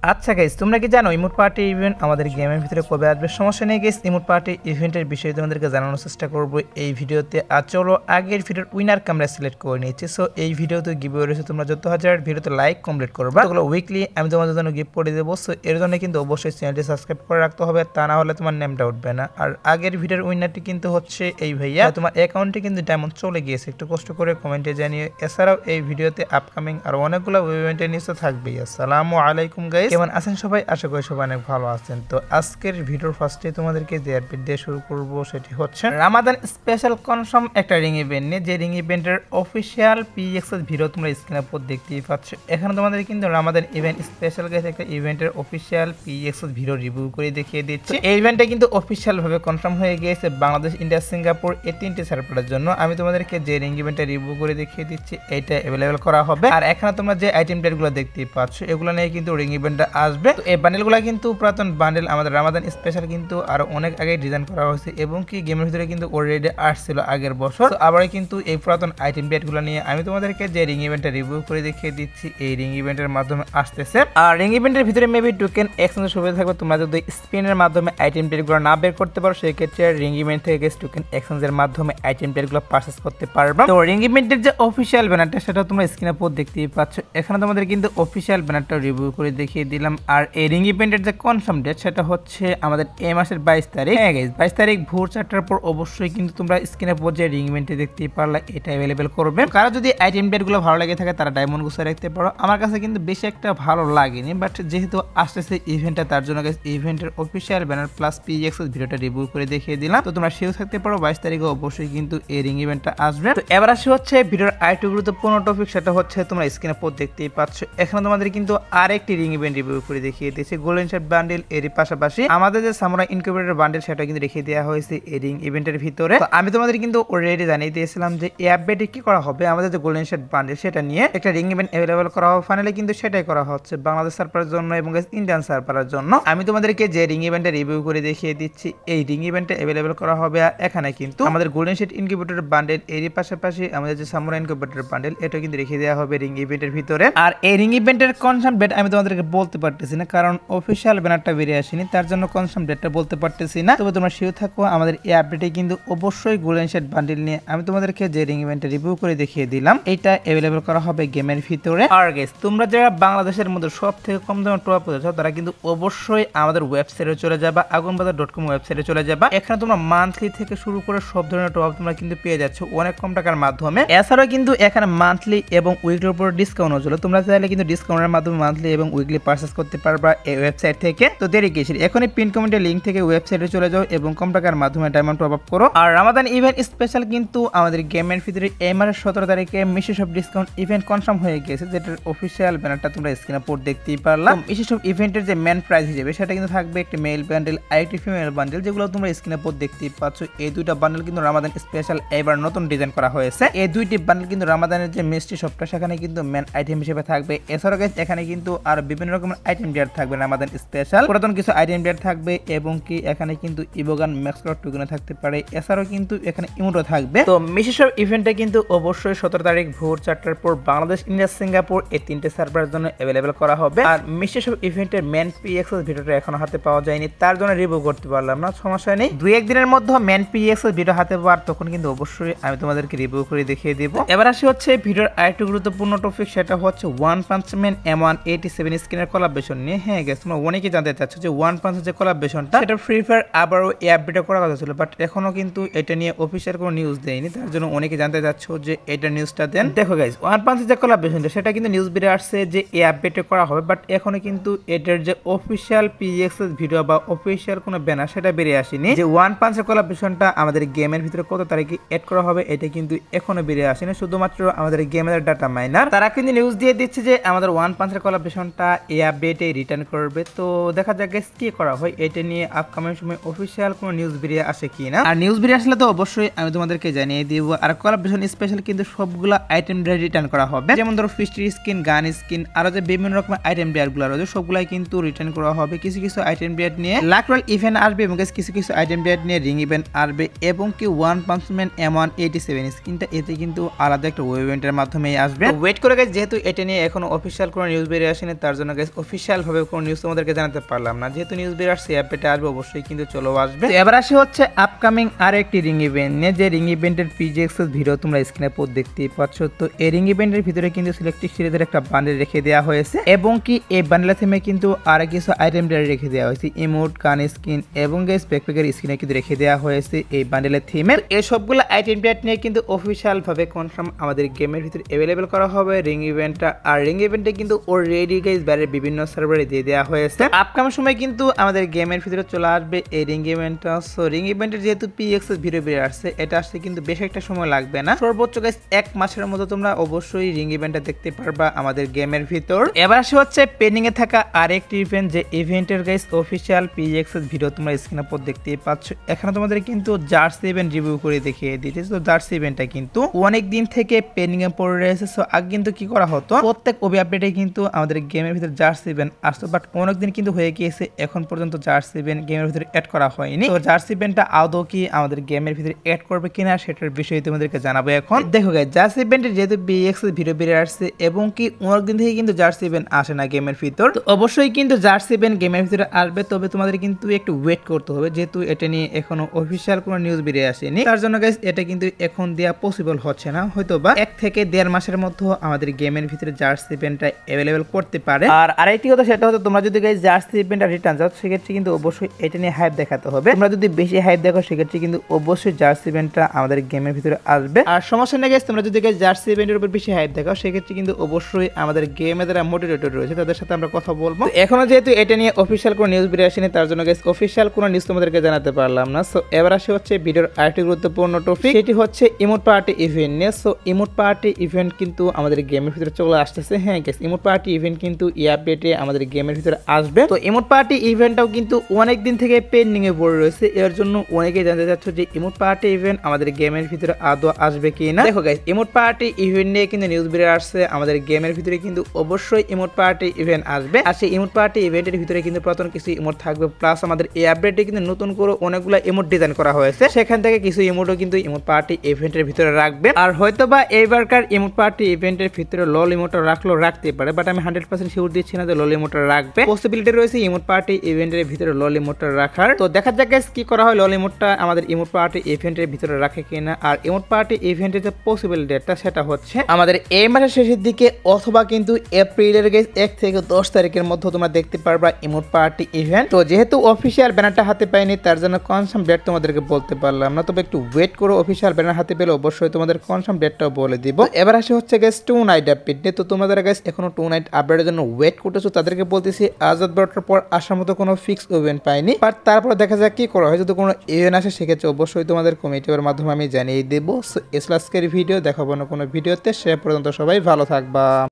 আচ্ছা গাইস, তোমরা কি জানো ইমোট পার্টি ইভেন্ট আমাদের গেমের ভিতরে কবে আসবে? সমস্যা নেই গাইস, ইমোট পার্টি ইভেন্টের বিষয়ে তোমাদেরকে জানানোর চেষ্টা করব এই ভিডিওতে। আর চলো আগের ভিডিওর উইনারকে আমরা সিলেক্ট করে নিয়েছি। সো এই ভিডিওতে গিভওয়ে রয়েছে, তোমরা যত হাজার ভিডিওতে লাইক কমপ্লিট করবা ওগুলো উইকলি আমি তোমাদের জন্য গিফট করে দেবো। সো এর জন্য কিন্তু অবশ্যই চ্যানেলটি সাবস্ক্রাইব করে রাখতে হবে, তা না হলে তোমার নেমটা উঠবে না। আর আগের ভিডিওর উইনারটি কিন্তু হচ্ছে এই ভাইয়া, তোমার অ্যাকাউন্টে কিন্তু ডায়মন্ড চলে গিয়েছে, একটু কষ্ট করে কমেন্টে জানিয়ে। এছাড়াও এই ভিডিওতে আপকামিং আর অনেকগুলো ইভেন্টের নিউজ থাকবেই। আসসালামু আলাইকুম গাইস, কেমন আছেন সবাই? আশা করি সবাই অনেক ভালো আছেন। তো আজকের ভিডিওর ফার্স্টে তোমাদেরকে যে আপডেট দিয়ে শুরু করব সেটি হচ্ছে রামাদান স্পেশাল কনফার্ম একটা রিং ইভেন্ট নিয়ে, যে রিং ইভেন্টের অফিসিয়াল পিএক্সএস ভিডিও তোমরা স্ক্রিনের উপর দেখতেই পাচ্ছ। এখানে তোমাদের কিন্তু রামাদান ইভেন্ট স্পেশাল গাইস একটা ইভেন্টের অফিসিয়াল পিএক্সএস ভিডিও রিভিউ করে দেখিয়ে দিচ্ছে। এই ইভেন্টটা কিন্তু অফিসিয়াল ভাবে কনফার্ম হয়ে গিয়েছে বাংলাদেশ, ইন্ডিয়া, সিঙ্গাপুর এই তিনটি সার্ভারের জন্য। আমি তোমাদেরকে যে রিং ইভেন্টটা রিভিউ করে দেখিয়ে দিচ্ছি এটা অ্যাভেলেবেল করা হবে। আর এখানে তোমরা যে আইটেম প্লেটগুলো দেখতেই পাচ্ছ এগুলো নিয়ে কিন্তু রিং ইভেন্টটা আসবে। তো এই বান্ডেলগুলো কিন্তু পুরাতন বান্ডেল, আমাদের রামাদান স্পেশাল কিন্তু আরো অনেক আগে ডিজাইন করা হয়েছে এবং কি গেমের ভিতরে কিন্তু অলরেডি আসছিল আগের বছর। তো আবার কিন্তু এই পুরাতন আইটেম প্লেটগুলো নিয়ে আমি তোমাদেরকে যে রিং ইভেন্টটা রিভিউ করে দেখিয়ে দিচ্ছি এই রিং ইভেন্টের মাধ্যমে আসতেছে। আর রিং ইভেন্টের ভিতরে মেবি টোকেন এক্সচেঞ্জের সুবিধা থাকবে। তোমরা যদি স্পিনের মাধ্যমে আইটেম প্লেটগুলো না বের করতে পারো সেই ক্ষেত্রে রিং ইভেন্ট থেকে টোকেন এক্সচেঞ্জের মাধ্যমে আইটেম প্লেটগুলো পারচেজ করতে পারবে। তো রিং ইভেন্টের যে অফিসিয়াল ব্যানারটা সেটা তোমরা স্ক্রিনের উপর দেখতেই পাচ্ছ। এখানে তোমাদের কিন্তু অফিসিয়াল ব্যানারটা রিভিউ করে দেখিয়ে দিলাম। আর এই রিং ইভেন্টের যে কনফার্ম ডেট সেটা হচ্ছে আমাদের এই মাসের 22 তারিখ। হ্যাঁ গাইস, 22 তারিখ ভোর 4টার পর অবশ্যই কিন্তু তোমরা স্ক্রিনের উপর যে রিং ইভেন্টে দেখতেই পারলা এটা অ্যাভেলেবেল করবে। কারো যদি আইটেম প্লেটগুলো ভালো লাগে থাকে তারা ডায়মন্ড গুছিয়ে রাখতে পারো। আমার কাছে কিন্তু বেশি একটা ভালো লাগেনি, বাট যেহেতু আসতেছে ইভেন্টটা তার জন্য গাইস ইভেন্টের অফিসিয়াল ব্যানার প্লাস পিএক্সএস ভিডিওটা রিভিউ করে দেখিয়ে দিলাম। তো তোমরা সেও থাকতে পারো 22 তারিখে অবশ্যই কিন্তু এই রিং ইভেন্টটা আসবে। তো এবার আসি হচ্ছে ভিডিওর আরেকটু গুরুত্বপূর্ণ টপিক, সেটা হচ্ছে তোমরা স্ক্রিনের উপর দেখতেই পাচ্ছ। এখানে তোমাদের কিন্তু আরেকটি রিং ইভেন্ট রিভিউ করে দেখিয়ে দিয়েছি গোল্ডেন শেপ বান্ডেল। এর পাশাপাশি আমাদের যে সামুরাই ইনকিউবেটর বান্ডেল সেটা কিন্তু রেখে দেওয়া হয়েছে এই রিং ইভেন্টের ভিতরে। তো আমি তোমাদের কিন্তু অলরেডি জানিয়ে দিয়েছিলাম যে এই আপডেটে কি করা হবে, আমাদের যে গোল্ডেন শেপ বান্ডেল সেটা নিয়ে একটা রিং ইভেন্ট অ্যাভেলেবল করা হবে। ফাইনালি কিন্তু সেটাই করা হচ্ছে বাংলাদেশ সার্ভারের জন্য এবং ইন্ডিয়ান সার্ভারের জন্য। আমি তোমাদেরকে যে রিং ইভেন্টে রিভিউ করে দেখিয়ে দিচ্ছি এই রিং ইভেন্টে অ্যাভেলেবল করা হবে। আর এখানে কিন্তু আমাদের গোল্ডেন শেপ ইনকিউবেটর বান্ডেল এর পাশাপাশি আমাদের যে সামুরাই ইনকিউবেটর বান্ডেল এটা কিন্তু রেখে দেওয়া হবে রিং ইভেন্টের ভিতরে। আর এই রিং ইভেন্টের কনফার্ম ডেট আমি তোমাদেরকে বলতে পারতেছি না, কারণ অফিসিয়াল ব্যানারটা বেরিয়ে আসেনি, তার জন্য কনফার্ম ডেটটা বলতে পারতেছি না। তবে তোমরা শিওর থাকো আমাদের এই আপডেটে কিন্তু অবশ্যই গোল্ডেন শেড বান্ডেল নিয়ে আমি তোমাদেরকে যে রিং ইভেন্টে রিভিউ করে দেখিয়ে দিলাম এটা অ্যাভেলেবল করা হবে গেমের ভিতরে। আর গাইস, তোমরা যারা বাংলাদেশের মধ্যে সব থেকে কম দামে টপ আপ চাও তারা কিন্তু অবশ্যই আমাদের ওয়েবসাইটে চলে যাবা, agunbazaar.com ওয়েবসাইটে চলে যাবা। এখানে তোমরা মান্থলি থেকে শুরু করে সব ধরনের টপ আপ তোমরা কিন্তু পেয়ে যাচ্ছ অনেক কম টাকার মাধ্যমে। এছাড়াও কিন্তু এখানে মান্থলি এবং উইকলির উপর ডিসকাউন্ট চলে, তোমরা চাইলে কিন্তু ডিসকাউন্টের মাধ্যমে মান্থলি এবং উইকলি পারচেজ করতে পারবা এই ওয়েবসাইট থেকে। তো দেরি কিসের, এখনই পিন কমেন্টের লিংক থেকে ওয়েবসাইটে চলে যাও এবং কম টাকার মাধ্যমে ডায়মন্ড টপ আপ করো। আর রামাদান ইভেন্ট স্পেশাল কিন্তু আমাদের গেমের ভিতরে এই মাসের 17 তারিখে মিশে সব ডিসকাউন্ট ইভেন্ট কনফার্ম হয়ে গেছে, যেটার অফিসিয়াল ব্যানারটা তোমরা স্ক্রিনে পড়ে দেখতেই পারলাম। মিশে সব ইভেন্টের যে মেন প্রাইস হিসেবে সেটা কিন্তু থাকবে একটি মেল বান্ডেল আর একটি ফিমেল বান্ডেল, যেগুলো তোমরা স্ক্রিনে পড়ে দেখতেই পাচ্ছ। এই দুইটা বান্ডেল কিন্তু রামাদান স্পেশাল এবার নতুন ডিজাইন করা হয়েছে। এই দুইটি বান্ডেল কিন্তু রামাদানের যে মিষ্টি শপটা সেখানে কিন্তু মেন আইটেম হিসেবে থাকবে। এছাড়াও গাইস এখানে কিন্তু আর বিভিন্ন রকমের আইটেম ডিয়ার থাকবে রামাদান স্পেশাল, পুরাতন কিছু আইটেম ডিয়ার থাকবে এবং কি এখানে কিন্তু ইবোগান ম্যাক্স ক্লাউড টোকেন থাকতে পারে। এছাড়াও কিন্তু এখানে ইমোটও থাকবে। তো মিশেসব ইভেন্টে কিন্তু অবশ্যই 17 তারিখ ভোর 4টার পর বাংলাদেশ, ইন্ডিয়া, সিঙ্গাপুর এই তিনটে সার্ভারের জন্য অ্যাভেলেবেল করা হবে। আর মিশেসব ইভেন্টের মেন পিএক্সএস ভিডিওটা এখনো হাতে পাওয়া যায়নি, তার জন্য রিভিউ করতে পারলাম না, সমস্যা নেই। 2-1 দিনের মধ্যে মেন পিএক্সএস ভিডিও হাতে পাওয়ার তখন কিন্তু অবশ্যই আমি তোমাদেরকে রিভিউ করে দেখিয়ে দেব। এবার আসি হচ্ছে ভিডিওর আরেকটু গুরুত্বপূর্ণ টপিক, সেটা হচ্ছে ওয়ান পাঞ্চ ম্যান M187 স্কিনের কোলাবরেশন নিয়ে। হ্যাঁ গাইস, তোমরা অনেকেই জানতে চাচ্ছ যে ওয়ান পাঞ্চের যে কোলাবরেশনটা সেটা ফ্রি ফায়ার আবারও এই আপডেটটা করার কথা ছিল, বাট এখনো কিন্তু এটা নিয়ে অফিসিয়াল কোনো নিউজ দেয়নি, তার জন্য অনেকে জানতে চাচ্ছ যে এটা নিউজটা দেন। দেখো গাইস, ওয়ান পাঞ্চের যে কোলাবরেশনটা সেটা কিন্তু নিউজ বেরিয়ে আসছে যে এই আপডেটে করা হবে, বাট এখনো কিন্তু এটার যে অফিসিয়াল পিএক্সএস ভিডিও বা অফিসিয়াল কোনো ব্যানার সেটা বেরিয়ে আসেনি। যে ওয়ান পাঞ্চের কোলাবরেশনটা আমাদের গেমের ভিতরে কত তারিখে এড করা হবে এটা কিন্তু এখনো বেরিয়ে আসেনি, শুধুমাত্র আমাদের গেমের ডাটা মাইনার তারা কিন্তু নিউজ দিয়ে দিচ্ছে যে আমাদের ওয়ান পাঞ্চের কোলাবরেশনটা এই আপডেটে রিটার্ন করবে। তো দেখা যাক গাইস কি করা হয়, এটা নিয়ে আপকামিং সময় অফিসিয়াল কোনো নিউজ বেরিয়ে আসে কিনা। আর নিউজ বেরিয়ে আসলে তো অবশ্যই আমি তোমাদেরকে জানিয়ে দিব। আর কোলাবরেশন স্পেশাল কিন্তু সবগুলো আইটেম রিটার্ন করা হবে, যেমন ধরো ফিস্টি স্কিন, গান স্কিন, আরো যে বিভিন্ন রকমের আইটেম ডিয়ার গুলো রয়েছে সবগুলাই কিন্তু রিটার্ন করা হবে। কিছু কিছু আইটেম ডিয়ার নিয়ে লাকরল ইভেন্ট আসবে এবং কিছু কিছু আইটেম ডিয়ার নিয়ে রিং ইভেন্ট আসবে এবং কি ওয়ান পাঞ্চ ম্যান M187 স্কিনটা এতে কিন্তু আলাদা একটা ওয়েব ইভেন্টের মাধ্যমে আসবে। ওয়েট করে গাইস, যেহেতু এটা নিয়ে এখনো অফিসিয়াল কোনো নিউজ বেরিয়ে আসেনি তার জন্য গাইস গাইস অফিসিয়াল ভাবে কোনো নিউজ তোমাদেরকে জানাতে পারলাম না, যেহেতু নিউজ বের আসছে আপডেটে আসবে অবশ্যই কিন্তু চলো আসবে। তো এবার আসে হচ্ছে আপকামিং আর একটি রিং ইভেন্ট নিয়ে, যে রিং ইভেন্টের পিজিএক্সএস ভিডিও তোমরা স্ক্রিনে পর দেখতেই পাচ্ছ। তো এই রিং ইভেন্টের ভিতরে কিন্তু সিলেক্টিভ সিরিজের একটা বান্ডেল রেখে দেওয়া হয়েছে এবং কি এই বান্ডেলের থিমে কিন্তু আর কিছু আইটেম রেখে দেওয়া হয়েছে, ইমোট, গান স্কিন এবং গাইস ব্যাকপ্যাকের স্কিনে কিন্তু রেখে দেওয়া হয়েছে এই বান্ডেলের থিমে। এই সবগুলো আইটেম নিয়ে কিন্তু অফিসিয়াল ভাবে কনফার্ম আমাদের গেমের ভিতরে অ্যাভেলেবেল করা হবে রিং ইভেন্টটা। আর রিং ইভেন্টে কিন্তু অলরেডি গাইস বাইরের বিভিন্ন সার্ভারে দিয়ে দেওয়া হয়েছে। আপকামিং সময় কিন্তু আমাদের গেমের ভিতরে চলে আসবে এই রিং ইভেন্টটা। সো রিং ইভেন্টের যেহেতু পিএক্সএস ভিডিও বের আসছে, এটা আসতে কিন্তু বেশ একটা সময় লাগবে না, সর্বোচ্চ গাইস 1 মাসের মতো তোমরা অবশ্যই রিং ইভেন্টটা দেখতে পারবা আমাদের গেমের ভিতর। এবার আসে হচ্ছে পেন্ডিং এ থাকা আরেকটি ইভেন্ট, যে ইভেন্টের গাইস অফিসিয়াল পিএক্সএস ভিডিও তোমরা স্ক্রিনে পর দেখতেই পাচ্ছ। এখানে তোমাদের কিন্তু জার্সি ইভেন্ট রিভিউ করে দেখিয়ে দিয়েছে। তো জার্সি ইভেন্টটা কিন্তু অনেক দিন থেকে পেন্ডিং এ পড়ে রয়েছে। সো আগে কিন্তু কি করা হতো, প্রত্যেক ওবি আপডেটে কিন্তু আমাদের গেমের ভিতরে জার্সি ইভেন্ট আসতো, বাট অনেকদিন কিন্তু হয়ে গিয়েছে এখন পর্যন্ত জার্সি ইভেন্ট গেমের ভিতরে অ্যাড করা হয়নি। তো জার্সি ইভেন্টটা আদৌ কি আমাদের গেমের ভিতরে অ্যাড করবে কিনা সেটার বিষয়ে তোমাদেরকে জানাবো এখন। দেখো গাইস, জার্সি ইভেন্টের যেহেতু বিএক্সএস ভিডিও বের আসছে এবং কি অনেকদিন থেকে কিন্তু জার্সি ইভেন্ট আসে না গেমের ভিতর, তো অবশ্যই কিন্তু জার্সি ইভেন্ট গেমের ভিতরে আসবে। তবে তোমাদের কিন্তু একটু ওয়েট করতে হবে, যেহেতু এটা নিয়ে এখনো অফিসিয়াল কোনো নিউজ বেরিয়ে আসেনি, তার জন্য গাইস এটা কিন্তু এখন দেওয়া পসিবল হচ্ছে না। হয়তো বা 1 থেকে 1.5 মাসের মধ্যে আমাদের গেমের ভিতরে জার্সি ইভেন্টটা অ্যাভেলেবেল করতে পারে। আর আরেকটি কথা, সেটা হচ্ছে তোমরা যদি গাইস জার্সি ইভেন্টটা রিটার্ন যাও সেক্ষেত্রে কিন্তু অবশ্যই এটা নিয়ে হাইপ দেখাতে হবে। তোমরা যদি বেশি হাইপ দেখো সেক্ষেত্রে কিন্তু অবশ্যই জার্সি ইভেন্টটা আমাদের গেমের ভিতরে আসবে। আর সমস্যা নেই গাইস, তোমরা যদি গাইস জার্সি ইভেন্টের উপর বেশি হাইপ দেখাও সেক্ষেত্রে কিন্তু অবশ্যই আমাদের গেমে যারা মোটিভেটর রয়েছে তাদের সাথে আমরা কথা বলবো। এখনো যেহেতু এটা নিয়ে অফিসিয়াল কোনো নিউজ বেরিয়ে আসেনি, তার জন্য গাইস অফিসিয়াল কোনো নিউজ তোমাদেরকে জানাতে পারলাম না। সো এবার আসে হচ্ছে ভিডিওর আরেকটি গুরুত্বপূর্ণ টপিক, সেটি হচ্ছে ইমোট পার্টি ইভেন্ট নিয়ে। সো ইমোট পার্টি ইভেন্ট কিন্তু আমাদের গেমের ভিতরে চলে আসতেছে। হ্যাঁ গাইস, ইমোট পার্টি ইভেন্ট কিন্তু এই আপডেটে আমাদের গেমের ভিতরে আসবে। তো ইমোট পার্টি ইভেন্টটাও কিন্তু অনেক দিন থেকে পেন্ডিং এ পড়ে রয়েছে, এর জন্য অনেকেই জানতে চাচ্ছে যে ইমোট পার্টি ইভেন্ট আমাদের গেমের ভিতরে আদৌ আসবে কি না। দেখো গাইস, ইমোট পার্টি ইভেন্ট নিয়ে কিন্তু নিউজ বেরিয়ে আসছে, আমাদের গেমের ভিতরে কিন্তু অবশ্যই ইমোট পার্টি ইভেন্ট আসবে। আর সেই ইমোট পার্টি ইভেন্টের ভিতরে কিন্তু প্রথম কিছু ইমোট থাকবে, প্লাস আমাদের এই আপডেটে কিন্তু নতুন করে অনেকগুলো ইমোট ডিজাইন করা হয়েছে, সেখান থেকে কিছু ইমোটও কিন্তু ইমোট পার্টি ইভেন্টের ভিতরে রাখবে। আর হয়তো বা এইবারকার ইমোট পার্টি ইভেন্টের ভিতরে লল ইমোটটা রাখতে পারে, বাট আমি 100% শিওর দিচ্ছি না যে লল ইমোটটা রাখবে। পসিবিলিটি রয়েছে ইমোট পার্টি ইভেন্টের ভিতরে লল ইমোটটা রাখার। তো দেখা যাক গাইস কি করা হয়, লল ইমোটটা আমাদের ইমোট পার্টি ইভেন্টের ভিতরে রাখে কিনা। আর ইমোট পার্টি ইভেন্টের যে পসিবল ডেটটা সেটা হচ্ছে আমাদের এই মাসের শেষের দিকে অথবা কিন্তু এপ্রিলের গাইস 1 থেকে 10 তারিখের মধ্যে তোমরা দেখতে পারবা ইমোট পার্টি ইভেন্ট। তো যেহেতু অফিসিয়াল ব্যানারটা হাতে পাইনি, তার জন্য কনফার্ম ডেট তোমাদেরকে বলতে পারলাম না, তবে একটু ওয়েট করো, অফিসিয়াল ব্যানার হাতে পেলে অবশ্যই তোমাদের কনফার্ম ডেটটাও বলে দিব। এবার আসে হচ্ছে গাইস 2 নাইট আপডেট। তো তোমাদের গাইস এখনো 2 নাইট আপডেটের জন্য ওয়েট করতেছো, তাদেরকে বলতেছি আজাদ বারোটার পর আসার মতো কোনো ফিক্স ইভেন্ট পাইনি, বাট তারপর দেখা যাক কি করা হয়। যদি কোনো ইভেন্ট আসে সেক্ষেত্রে অবশ্যই তোমাদের কমিটির মাধ্যমে আমি জানিয়ে দেবো। সো এসলাস্কের ভিডিও দেখাবো না কোনো ভিডিওতে, সে পর্যন্ত সবাই ভালো থাকবা।